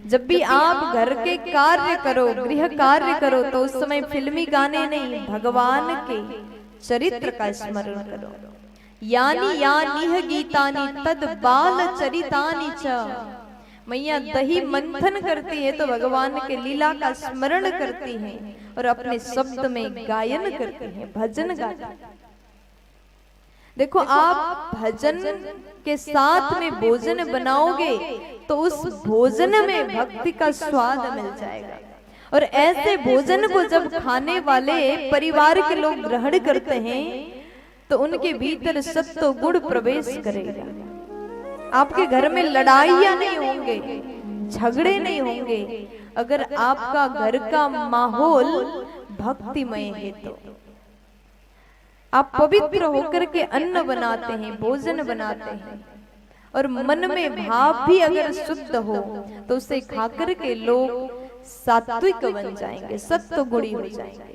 जब भी आप घर के कार्य करो, गृह कार्य करो, तो उस समय फिल्मी गाने नहीं, भगवान के चरित्र का स्मरण करो। यानी यानिह गीतानि तद बाल चरितानि च। मैया दही मंथन करती है तो भगवान के लीला का स्मरण करती है और अपने शब्द में गायन करती है, भजन गाती है। देखो, आप भजन के साथ में भोजन बनाओगे तो उस भोजन में भक्ति का स्वाद मिल जाएगा। और ऐसे भोजन को जब खाने वाले परिवार के लोग ग्रहण करते हैं तो उनके भीतर सत्व गुण प्रवेश करेगा। आपके घर में लड़ाइयां नहीं होंगे, झगड़े नहीं होंगे, अगर आपका घर का माहौल भक्तिमय है तो। आप पवित्र होकर के अन्न बनाते हैं, भोजन बनाते हैं, और मन में भाव भी अगर शुद्ध हो तो उसे खाकर के लोग सात्विक बन जाएंगे, सत्व गुणी हो जाएंगे।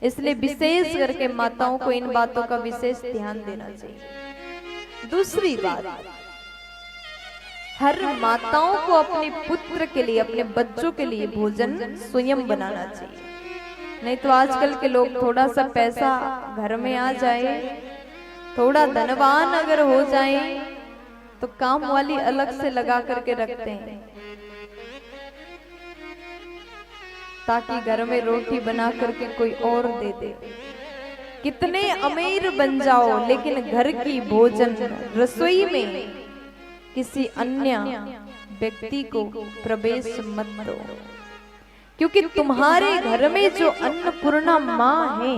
इसलिए विशेष करके माताओं को इन बातों का विशेष ध्यान देना चाहिए। दूसरी बात, हर माताओं को अपने पुत्र के लिए, अपने बच्चों के लिए भोजन स्वयं बनाना चाहिए। नहीं तो आजकल के लोग थोड़ा सा पैसा घर में आ जाए, थोड़ा धनवान अगर हो जाए तो काम वाली अलग से लगा करके रखते हैं ताकि घर में रोटी बना करके कोई और दे दे। कितने अमीर बन जाओ लेकिन घर की भोजन रसोई में किसी अन्य व्यक्ति को प्रवेश मत दो, क्योंकि तुम्हारे घर में जो अन्नपूर्णा माँ है,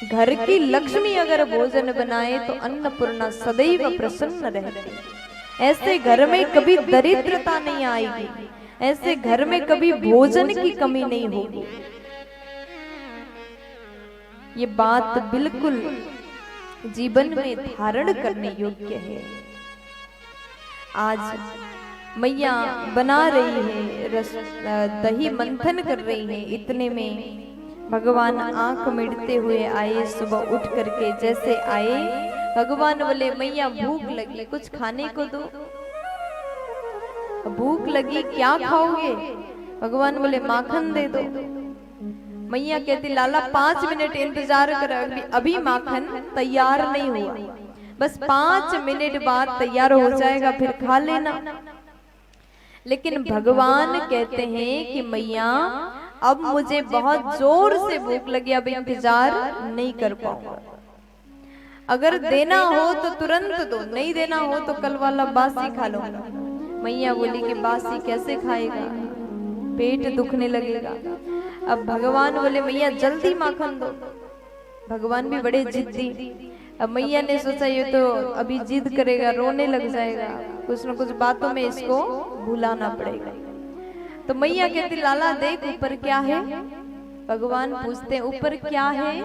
घर की लक्ष्मी अगर भोजन बनाए तो अन्नपूर्णा सदैव प्रसन्न रहती। ऐसे घर में कभी दरिद्रता नहीं आएगी, ऐसे घर में कभी भोजन की कमी नहीं होगी। ये बात बिल्कुल जीवन में धारण करने योग्य है। आज मैया बना रही है, दही मंथन कर रही है, इतने में भगवान आंख मिड़ते हुए आए। सुबह उठ करके जैसे आए, भगवान बोले मैया भूख लगी, कुछ खाने को दो। भूख लगी, क्या खाओगे? भगवान बोले माखन दे दो। मैया कहती लाला 5 मिनट इंतजार कर, अभी माखन तैयार नहीं हुआ, बस 5 मिनट बाद तैयार हो जाएगा, फिर खा लेना। लेकिन भगवान कहते हैं कि मैया अब मुझे बहुत जोर से भूख लगी, अब इंतजार नहीं कर पाऊंगा। अगर देना हो तो तुरंत दो, नहीं देना हो तो कल वाला बासी खा लूंगा। मैया बोली कि बासी कैसे खाएगा, पेट दुखने लगेगा। अब भगवान बोले मैया जल्दी माखन दो। भगवान भी बड़े जिद्दी। अब मैया ने सोचा ये तो अभी जिद करेगा, रोने लग जाएगा, कुछ न कुछ बातों में इसको भुलाना पड़ेगा। तो मैया कहती लाला देख ऊपर क्या है। भगवान पूछते ऊपर क्या है?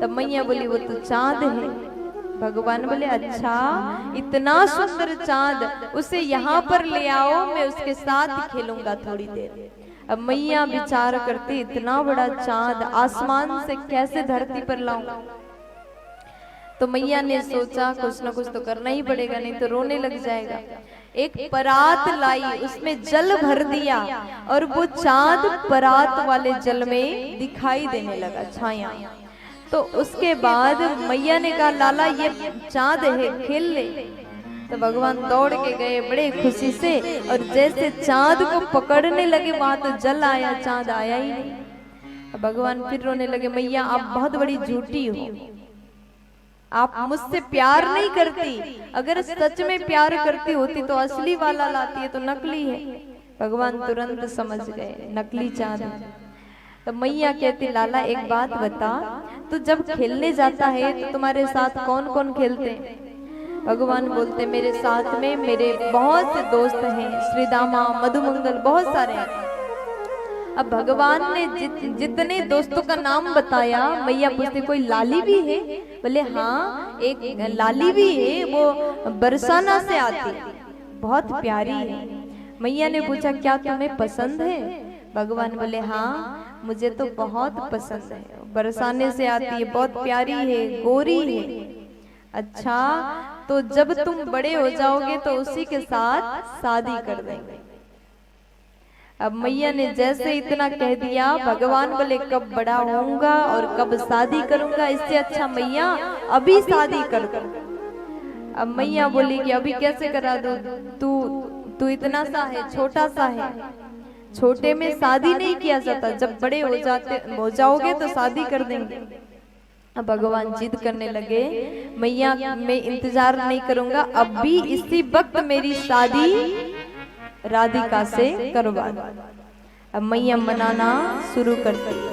तब मैया बोली वो तो चांद है। भगवान बोले अच्छा, इतना सुंदर चांद, उसे यहाँ पर ले आओ, मैं उसके साथ खेलूंगा थोड़ी देर। अब मैया विचार करती इतना बड़ा चांद आसमान से कैसे धरती पर लाऊं। तो मैया ने सोचा कुछ न कुछ तो करना ही पड़ेगा, नहीं तो रोने लग जाएगा। एक परात लाई, उसमें जल भर दिया और वो चांद परात वाले जल में दिखाई देने लगा, छाया। तो उसके बाद मैया ने कहा लाला ये चांद है, खेल ले। तो भगवान दौड़ के गए बड़े खुशी से, और जैसे चांद को पकड़ने लगे वहां तो जल आया, चांद आया ही नहीं। भगवान फिर रोने लगे मैया आप बहुत बड़ी झूठी हो, आप मुझसे प्यार नहीं करती। अगर सच में प्यार करती होती तो असली वाला लाती है, तो नकली है। भगवान तुरंत समझ गए नकली चांद। तो मैया कहती लाला एक बात बता, तू जब खेलने जाता है तो तुम्हारे साथ कौन कौन खेलते हैं? भगवान बोलते मेरे साथ में मेरे बहुत से दोस्त हैं, श्रीदामा, मधुमंगल, बहुत सारे हैं। अब भगवान ने जितने दोस्तों का नाम बताया, मैया पूछती कोई लाली भी है? बोले हाँ एक लाली भी है, वो बरसाना से आती, बहुत प्यारी है। मैया ने पूछा क्या तुम्हें पसंद है? भगवान बोले हाँ मुझे तो बहुत पसंद है, बरसाने से आती है, बहुत प्यारी है, गोरी है। अच्छा तो जब तुम बड़े हो जाओगे तो उसी के साथ शादी कर देंगे। अब मैया ने जैसे इतना कह दिया, भगवान बोले कब बड़ा होऊंगा और कब शादी करूंगा, इससे अच्छा मैया अभी शादी कर दो। अब मैया बोली कि अभी कैसे करा दो, तू इतना सा है, छोटा सा है, छोटे में शादी नहीं किया जाता, जब बड़े हो जाओगे तो शादी कर देंगे। अब भगवान जिद करने लगे, मैया मैं इंतजार नहीं करूंगा, अब भी इसी वक्त मेरी शादी राधिका से करवा दो। अब मैया मनाना शुरू कर दी।